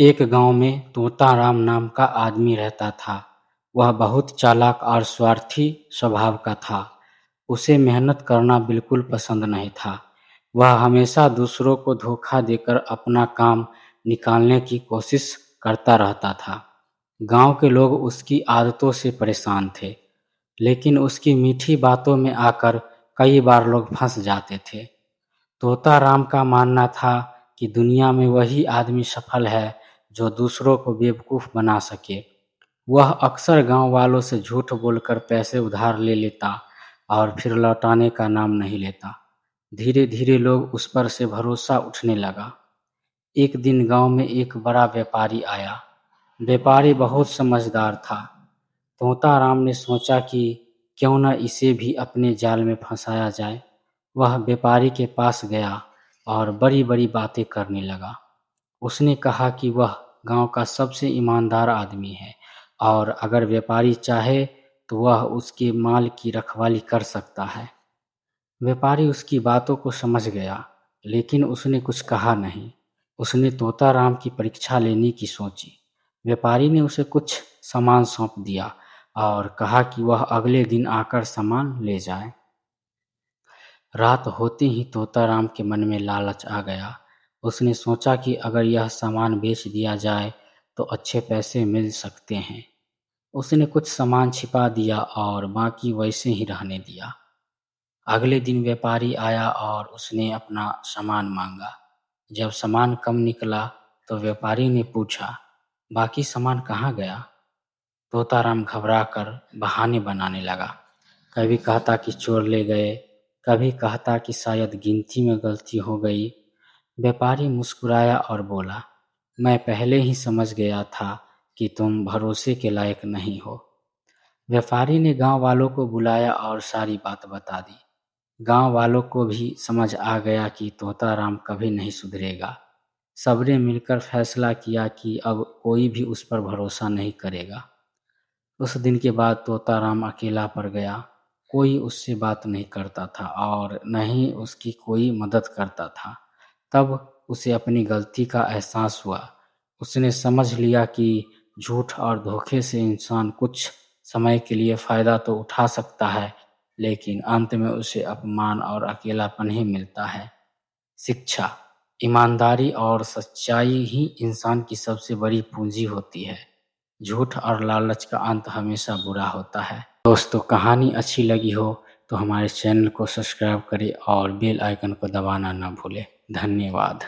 एक गांव में तोताराम नाम का आदमी रहता था। वह बहुत चालाक और स्वार्थी स्वभाव का था। उसे मेहनत करना बिल्कुल पसंद नहीं था। वह हमेशा दूसरों को धोखा देकर अपना काम निकालने की कोशिश करता रहता था। गांव के लोग उसकी आदतों से परेशान थे, लेकिन उसकी मीठी बातों में आकर कई बार लोग फंस जाते थे। तोताराम का मानना था कि दुनिया में वही आदमी सफल है जो दूसरों को बेवकूफ़ बना सके। वह अक्सर गांव वालों से झूठ बोलकर पैसे उधार ले लेता और फिर लौटाने का नाम नहीं लेता। धीरे धीरे लोग उस पर से भरोसा उठने लगा। एक दिन गांव में एक बड़ा व्यापारी आया। व्यापारी बहुत समझदार था। तोताराम ने सोचा कि क्यों न इसे भी अपने जाल में फंसाया जाए। वह व्यापारी के पास गया और बड़ी बड़ी बातें करने लगा। उसने कहा कि वह गांव का सबसे ईमानदार आदमी है और अगर व्यापारी चाहे तो वह उसके माल की रखवाली कर सकता है। व्यापारी उसकी बातों को समझ गया, लेकिन उसने कुछ कहा नहीं। उसने तोताराम की परीक्षा लेने की सोची। व्यापारी ने उसे कुछ सामान सौंप दिया और कहा कि वह अगले दिन आकर सामान ले जाए। रात होते ही तोताराम के मन में लालच आ गया। उसने सोचा कि अगर यह सामान बेच दिया जाए तो अच्छे पैसे मिल सकते हैं। उसने कुछ सामान छिपा दिया और बाकी वैसे ही रहने दिया। अगले दिन व्यापारी आया और उसने अपना सामान मांगा। जब सामान कम निकला तो व्यापारी ने पूछा, बाकी सामान कहाँ गया? तोताराम घबराकर बहाने बनाने लगा। कभी कहता कि चोर ले गए, कभी कहता कि शायद गिनती में गलती हो गई। व्यापारी मुस्कुराया और बोला, मैं पहले ही समझ गया था कि तुम भरोसे के लायक नहीं हो। व्यापारी ने गांव वालों को बुलाया और सारी बात बता दी। गांव वालों को भी समझ आ गया कि तोताराम कभी नहीं सुधरेगा। सबने मिलकर फैसला किया कि अब कोई भी उस पर भरोसा नहीं करेगा। उस दिन के बाद तोताराम अकेला पड़ गया। कोई उससे बात नहीं करता था और न ही उसकी कोई मदद करता था। तब उसे अपनी गलती का एहसास हुआ। उसने समझ लिया कि झूठ और धोखे से इंसान कुछ समय के लिए फ़ायदा तो उठा सकता है, लेकिन अंत में उसे अपमान और अकेलापन ही मिलता है। शिक्षा: ईमानदारी और सच्चाई ही इंसान की सबसे बड़ी पूंजी होती है। झूठ और लालच का अंत हमेशा बुरा होता है। दोस्तों, कहानी अच्छी लगी हो तो हमारे चैनल को सब्सक्राइब करें और बेल आइकन को दबाना ना भूलें। धन्यवाद।